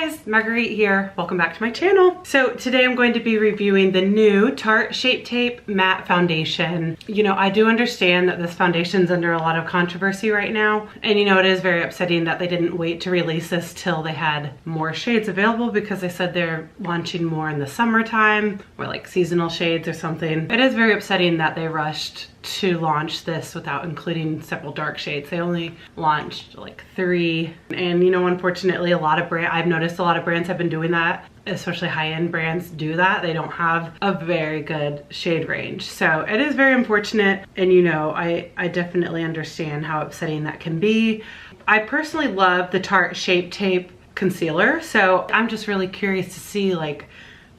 guys, Marguerite here. Welcome back to my channel. So today I'm going to be reviewing the new Tarte Shape Tape Matte Foundation. You know, I do understand that this foundation's under a lot of controversy right now. And you know, it is very upsetting that they didn't wait to release this till they had more shades available, because they said they're launching more in the summertime or like seasonal shades or something. It is very upsetting that they rushed to launch this without including several dark shades. They only launched like 3, and you know, unfortunately I've noticed a lot of brands have been doing that, especially high-end brands do that. They don't have a very good shade range, so it is very unfortunate. And you know, I definitely understand how upsetting that can be. I personally love the Tarte Shape Tape concealer, so I'm just really curious to see like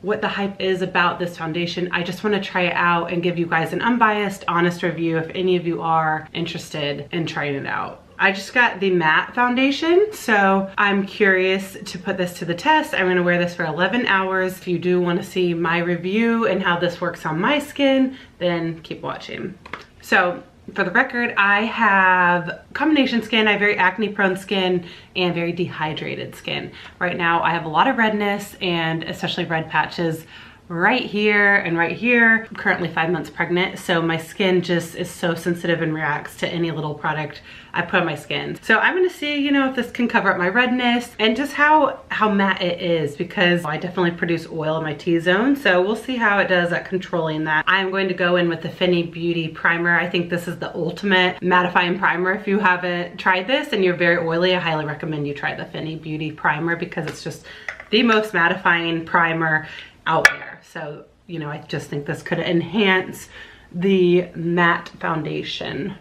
what the hype is about this foundation. I just want to try it out and give you guys an unbiased, honest review if any of you are interested in trying it out. I just got the matte foundation, so I'm curious to put this to the test. I'm going to wear this for 11 hours. If you do want to see my review and how this works on my skin, then keep watching. So for the record, I have combination skin. I have very acne prone skin and very dehydrated skin. Right now I have a lot of redness, and especially red patches right here and right here. I'm currently 5 months pregnant, so my skin just is so sensitive and reacts to any little product I put on my skin. So I'm gonna see, you know, if this can cover up my redness and just how matte it is, because I definitely produce oil in my T-zone. So we'll see how it does at controlling that. I'm going to go in with the Fenty Beauty primer. I think this is the ultimate mattifying primer. If you haven't tried this and you're very oily, I highly recommend you try the Fenty Beauty primer, because it's just the most mattifying primer out there. So, you know, I just think this could enhance the matte foundation.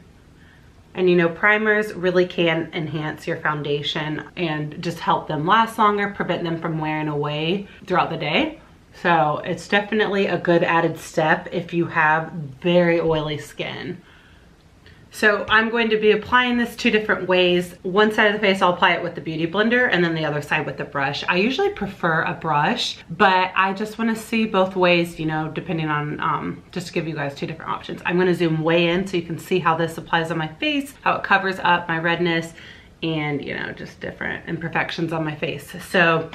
And you know, primers really can enhance your foundation and just help them last longer, prevent them from wearing away throughout the day. So it's definitely a good added step if you have very oily skin. So I'm going to be applying this 2 different ways. One side of the face, I'll apply it with the Beauty Blender, and then the other side with the brush. I usually prefer a brush, but I just want to see both ways, you know, depending on, just to give you guys 2 different options. I'm going to zoom way in so you can see how this applies on my face, how it covers up my redness, and you know, just different imperfections on my face. So,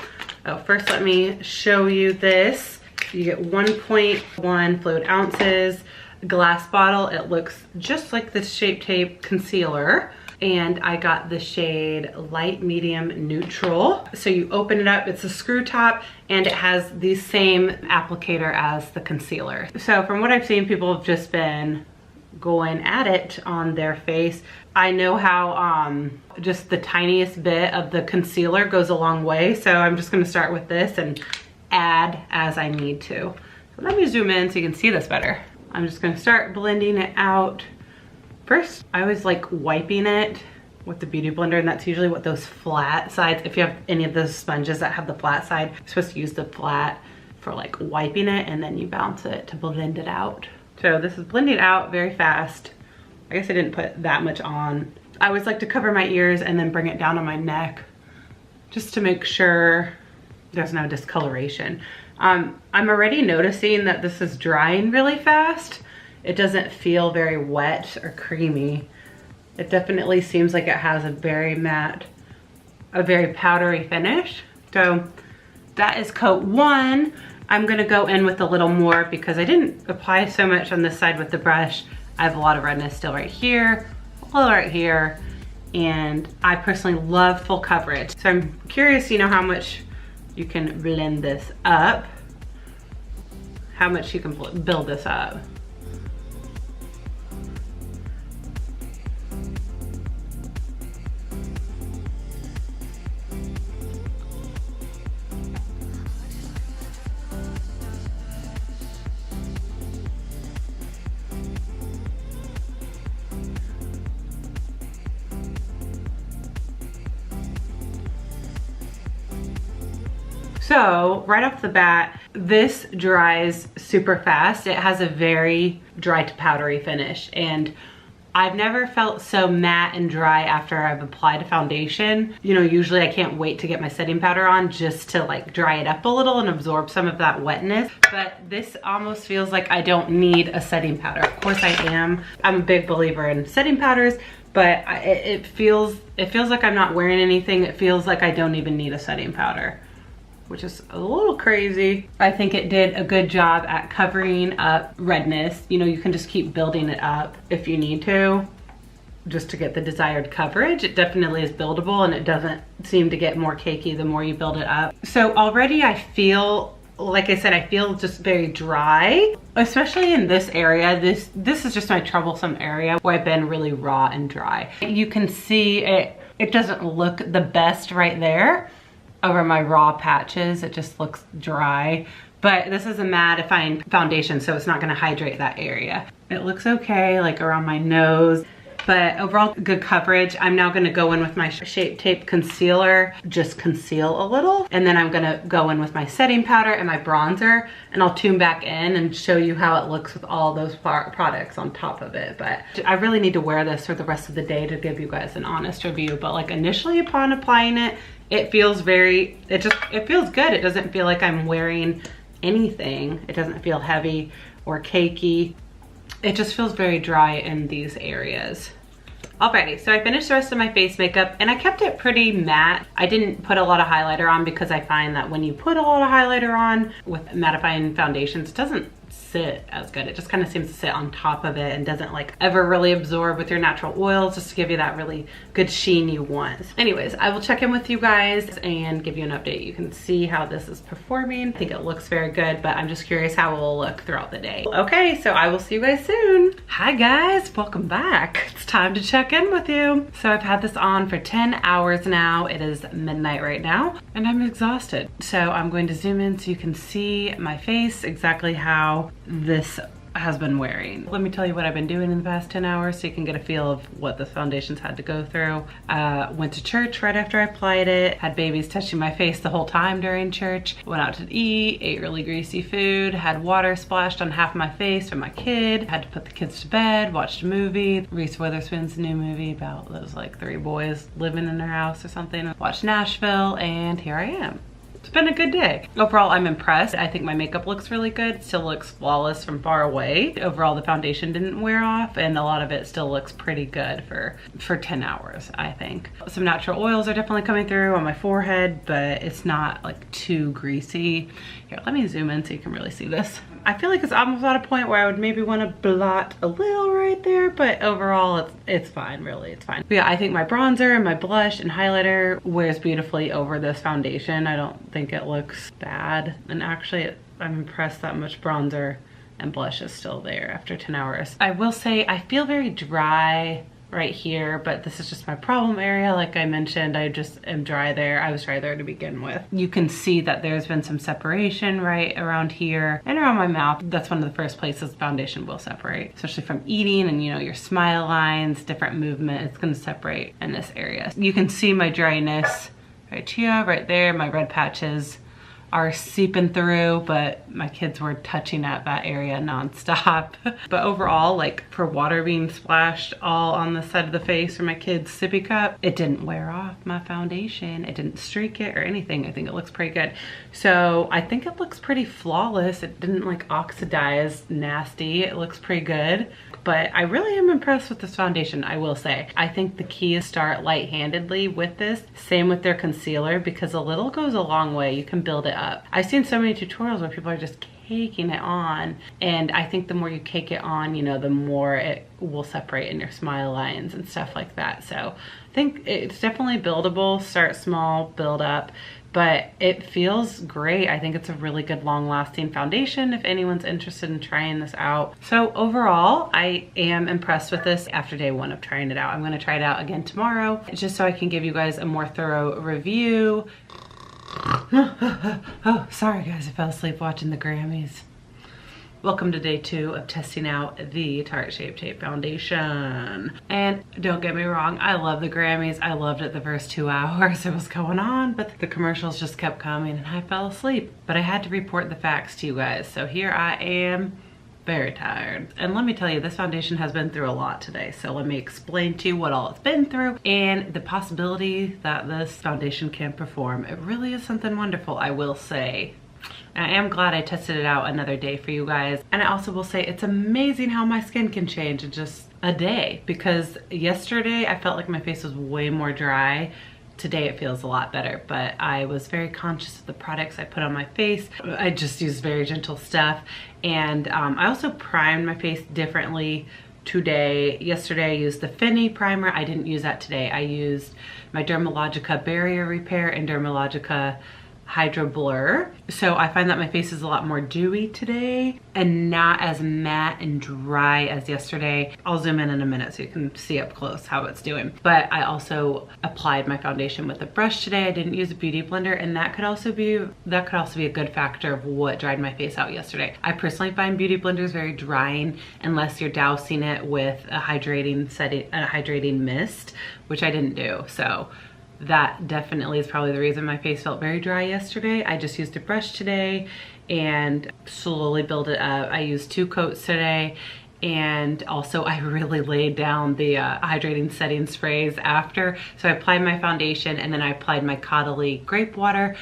first let me show you this. You get 1.1 fluid ounces. Glass bottle. It looks just like the Shape Tape concealer, and I got the shade light medium neutral. So you open it up, it's a screw top, and it has the same applicator as the concealer. So from what I've seen, people have just been going at it on their face. I know how just the tiniest bit of the concealer goes a long way, so I'm just going to start with this and add as I need to. So let me zoom in so you can see this better. I'm just gonna start blending it out. First, I always like wiping it with the Beauty Blender, and that's usually what those flat sides, if you have any of those sponges that have the flat side, you're supposed to use the flat for like wiping it, and then you bounce it to blend it out. So this is blending out very fast. I guess I didn't put that much on. I always like to cover my ears and then bring it down on my neck, just to make sure there's no discoloration. I'm already noticing that this is drying really fast. It doesn't feel very wet or creamy. It definitely seems like it has a very matte, a very powdery finish. So that is coat 1. I'm gonna go in with a little more because I didn't apply so much on this side with the brush. I have a lot of redness still right here, all right here, and I personally love full coverage. So I'm curious, you know, how much you can blend this up, how much you can build this up. So right off the bat, this dries super fast. It has a very dry to powdery finish, and I've never felt so matte and dry after I've applied a foundation. You know, usually I can't wait to get my setting powder on just to like dry it up a little and absorb some of that wetness. But this almost feels like I don't need a setting powder. Of course I am. I'm a big believer in setting powders, but it feels like I'm not wearing anything. It feels like I don't even need a setting powder. which is a little crazy. I think it did a good job at covering up redness. You know, you can just keep building it up if you need to, just to get the desired coverage. It definitely is buildable, and it doesn't seem to get more cakey the more you build it up. So already I feel, like I said, I feel just very dry, especially in this area. This is just my troublesome area where I've been really raw and dry. You can see it doesn't look the best right there over my raw patches. It just looks dry, but this is a mattifying foundation, so it's not gonna hydrate that area. It looks okay, like around my nose, but overall good coverage. I'm now gonna go in with my Shape Tape concealer, just conceal a little, and then I'm gonna go in with my setting powder and my bronzer, and I'll tune back in and show you how it looks with all those products on top of it. But I really need to wear this for the rest of the day to give you guys an honest review. But like initially upon applying it, it feels it feels good. It doesn't feel like I'm wearing anything. It doesn't feel heavy or cakey. It just feels very dry in these areas. Alrighty, so I finished the rest of my face makeup and I kept it pretty matte. I didn't put a lot of highlighter on because I find that when you put a lot of highlighter on with mattifying foundations, it doesn't sit as good. It just kind of seems to sit on top of it and doesn't like ever really absorb with your natural oils, just to give you that really good sheen you want. Anyways, I will check in with you guys and give you an update. You can see how this is performing. I think it looks very good, but I'm just curious how it will look throughout the day. Okay, so I will see you guys soon. Hi guys, welcome back. It's time to check in with you. So I've had this on for 10 hours now. It is midnight right now and I'm exhausted. So I'm going to zoom in so you can see my face, exactly how this has been wearing. Let me tell you what I've been doing in the past 10 hours so you can get a feel of what the foundations had to go through. Went to church right after I applied it, had babies touching my face the whole time during church, went out to eat, ate really greasy food, had water splashed on half my face from my kid, had to put the kids to bed, watched a movie, Reese Witherspoon's new movie about those like 3 boys living in their house or something, watched Nashville, and here I am. It's been a good day. Overall, I'm impressed. I think my makeup looks really good. It still looks flawless from far away. Overall, the foundation didn't wear off and a lot of it still looks pretty good for 10 hours, I think. Some natural oils are definitely coming through on my forehead, but it's not like too greasy. Here, let me zoom in so you can really see this. I feel like it's almost at a point where I would maybe want to blot a little right there, but overall it's fine, really, it's fine. But yeah, I think my bronzer and my blush and highlighter wears beautifully over this foundation. I don't think it looks bad. And actually, I'm impressed that much bronzer and blush is still there after 10 hours. I will say I feel very dry right here, but this is just my problem area. Like I mentioned, I just am dry there. I was dry there to begin with. You can see that there's been some separation right around here and around my mouth. That's one of the first places foundation will separate, especially from eating and, you know, your smile lines, different movement. It's going to separate in this area. You can see my dryness right here, right there. My red patches are seeping through, but my kids were touching at that area nonstop. But overall, like for water being splashed all on the side of the face for my kids' sippy cup, it didn't wear off my foundation. It didn't streak it or anything. I think it looks pretty good. So I think it looks pretty flawless. It didn't like oxidize nasty. It looks pretty good. But I really am impressed with this foundation, I will say. I think the key is start light-handedly with this. Same with their concealer, because a little goes a long way. You can build it up. I've seen so many tutorials where people are just caking it on, and I think the more you cake it on, you know, the more it will separate in your smile lines and stuff like that. So I think it's definitely buildable. Start small, build up. But it feels great. I think it's a really good long-lasting foundation if anyone's interested in trying this out. So overall, I am impressed with this after day 1 of trying it out. I'm gonna try it out again tomorrow, just so I can give you guys a more thorough review. Oh, sorry guys, I fell asleep watching the Grammys. Welcome to day 2 of testing out the Tarte Shape Tape foundation. And don't get me wrong, I love the Grammys. I loved it the first 2 hours it was going on, but the commercials just kept coming and I fell asleep. But I had to report the facts to you guys. So here I am, very tired. And let me tell you, this foundation has been through a lot today. So let me explain to you what all it's been through and the possibility that this foundation can perform. It really is something wonderful, I will say. I am glad I tested it out another day for you guys. And I also will say it's amazing how my skin can change in just a day, because yesterday I felt like my face was way more dry. today it feels a lot better, but I was very conscious of the products I put on my face. I just used very gentle stuff. And I also primed my face differently today. Yesterday I used the Finny primer. I didn't use that today. I used my Dermalogica Barrier Repair and Dermalogica Hydro Blur. So I find that my face is a lot more dewy today and not as matte and dry as yesterday. I'll zoom in a minute so you can see up close how it's doing. But I also applied my foundation with a brush today. I didn't use a beauty blender, and that could also be a good factor of what dried my face out yesterday. I personally find beauty blenders very drying unless you're dousing it with a hydrating mist, which I didn't do. So that definitely is probably the reason my face felt very dry yesterday. I just used a brush today and slowly build it up. I used 2 coats today, and also I really laid down the hydrating setting sprays after. So I applied my foundation and then I applied my Caudalie Grape Water,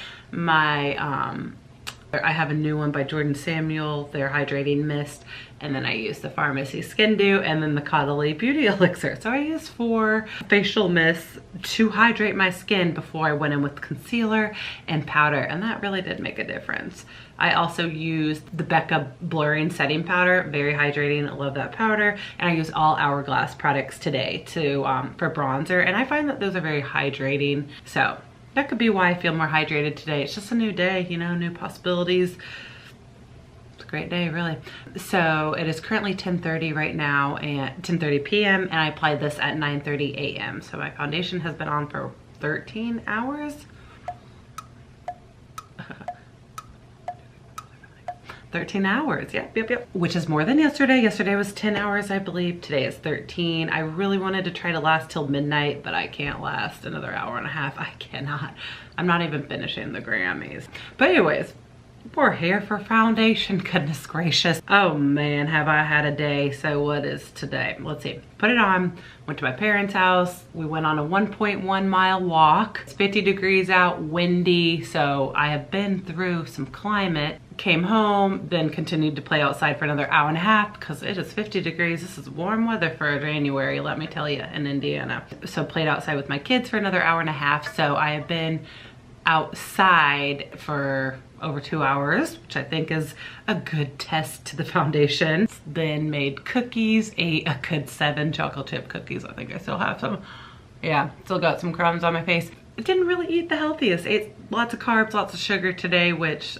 I have a new one by Jordan Samuel, their hydrating mist, and then I use the Pharmacy Skin Dew and then the Caudalie Beauty Elixir. So I used 4 facial mists to hydrate my skin before I went in with concealer and powder, and that really did make a difference. I also used the Becca Blurring Setting Powder, very hydrating, I love that powder, and I use all Hourglass products today for bronzer, and I find that those are very hydrating. So that could be why I feel more hydrated today. It's just a new day, you know, new possibilities. It's a great day, really. So it is currently 10:30 right now, and 10:30 p.m. and I applied this at 9:30 a.m. So my foundation has been on for 13 hours. 13 hours, yep. Which is more than yesterday. Yesterday was 10 hours, I believe. Today is 13. I really wanted to try to last till midnight, but I can't last another hour and a half. I cannot. I'm not even finishing the Grammys. But anyways, we're here for foundation, goodness gracious. Oh man, have I had a day. So what is today? Let's see. Put it on, went to my parents' house. We went on a 1.1 mile walk. It's 50 degrees out, windy, so I have been through some climate. Came home, then continued to play outside for another hour and a half because it is 50 degrees. This is warm weather for January, let me tell you, in Indiana. So played outside with my kids for another hour and a half. So I have been outside for over 2 hours, which I think is a good test to the foundation. Then made cookies, ate a good 7 chocolate chip cookies. I think I still have some. Yeah, still got some crumbs on my face. I didn't really eat the healthiest. Ate lots of carbs, lots of sugar today, which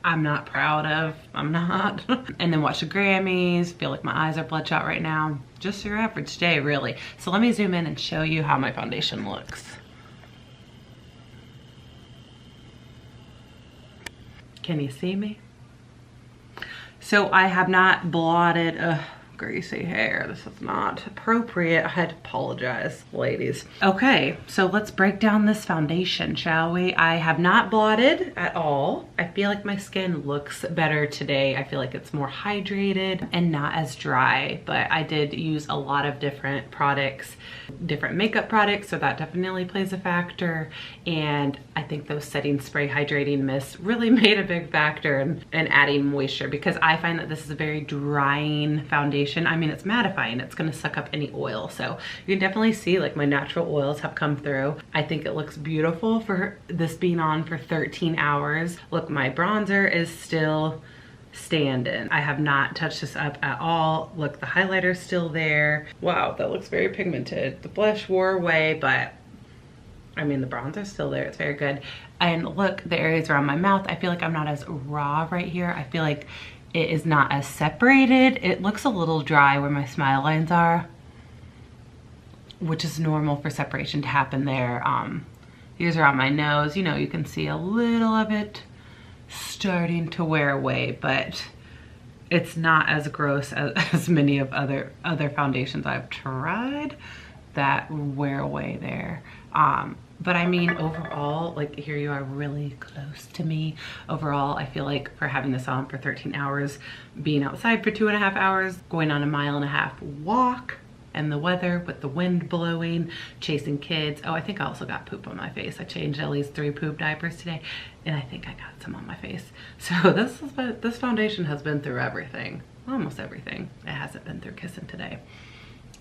I'm not proud of. I'm not. And then watch the Grammys. Feel like my eyes are bloodshot right now. Just your average day, really. So let me zoom in and show you how my foundation looks. Can you see me? So I have not blotted, greasy hair. This is not appropriate. I had to apologize, ladies. Okay, so let's break down this foundation, shall we? I have not blotted at all. I feel like my skin looks better today. I feel like it's more hydrated and not as dry, but I did use a lot of different products, different makeup products, so that definitely plays a factor. And I think those setting spray hydrating mists really made a big factor in adding moisture, because I find that this is a very drying foundation. I mean, it's mattifying, it's gonna suck up any oil. So you can definitely see like my natural oils have come through. I think it looks beautiful for this being on for 13 hours. Look, my bronzer is still standing. I have not touched this up at all. Look, the highlighter's still there. Wow, that looks very pigmented. The blush wore away, but I mean, the bronzer's still there. It's very good. And look, the areas around my mouth, I feel like I'm not as raw right here. I feel like it is not as separated. It looks a little dry where my smile lines are, which is normal for separation to happen there. Here's around my nose. You know, you can see a little of it starting to wear away, but it's not as gross as many of other foundations I've tried that wear away there. But I mean, overall, like, here you are really close to me. Overall, I feel like for having this on for 13 hours, being outside for 2.5 hours, going on a 1.5 mile walk, and the weather with the wind blowing, chasing kids. Oh, I think I also got poop on my face. I changed Ellie's 3 poop diapers today, and I think I got some on my face. So this foundation has been through everything, almost everything. It hasn't been through kissing today.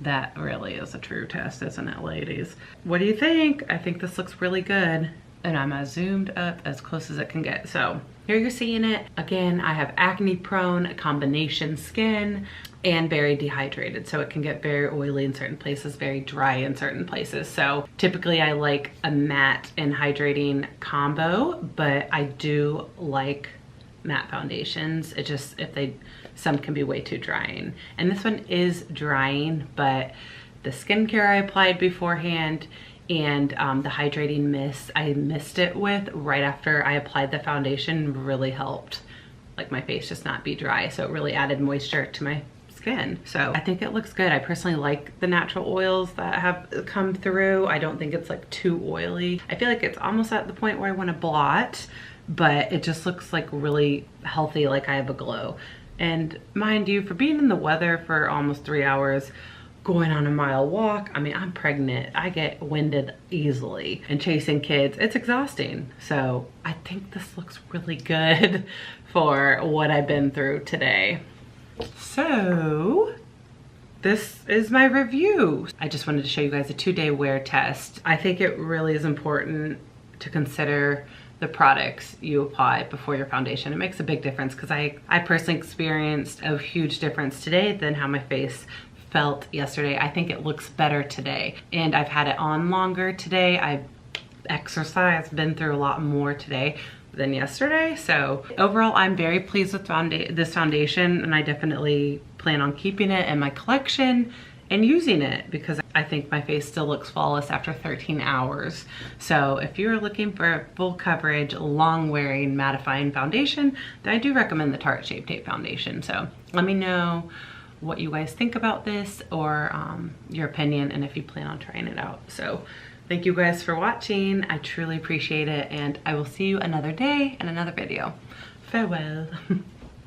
That really is a true test, isn't it, ladies? What do you think? I think this looks really good. And I'm as zoomed up as close as it can get. So here you're seeing it. Again, I have acne prone, combination skin, and very dehydrated. So it can get very oily in certain places, very dry in certain places. So typically I like a matte and hydrating combo, but I do like matte foundations. It just, some can be way too drying. And this one is drying, but the skincare I applied beforehand and the hydrating mist I mist it with right after I applied the foundation really helped like my face just not be dry. So it really added moisture to my skin. So I think it looks good. I personally like the natural oils that have come through. I don't think it's like too oily. I feel like it's almost at the point where I want to blot, but it just looks like really healthy, like I have a glow. And mind you, for being in the weather for almost 3 hours, going on a mile walk, I mean, I'm pregnant. I get winded easily, and chasing kids, it's exhausting. So I think this looks really good for what I've been through today. So this is my review. I just wanted to show you guys a 2-day wear test. I think it really is important to consider the products you apply before your foundation. It makes a big difference because I personally experienced a huge difference today than how my face felt yesterday. I think it looks better today, and I've had it on longer today. I've exercised, been through a lot more today than yesterday. So overall, I'm very pleased with this foundation, and I definitely plan on keeping it in my collection and using it because I think my face still looks flawless after 13 hours. So if you're looking for a full coverage, long wearing mattifying foundation, then I do recommend the Tarte Shape Tape foundation. So let me know what you guys think about this, or your opinion, and if you plan on trying it out. So thank you guys for watching. I truly appreciate it, and I will see you another day in another video. Farewell.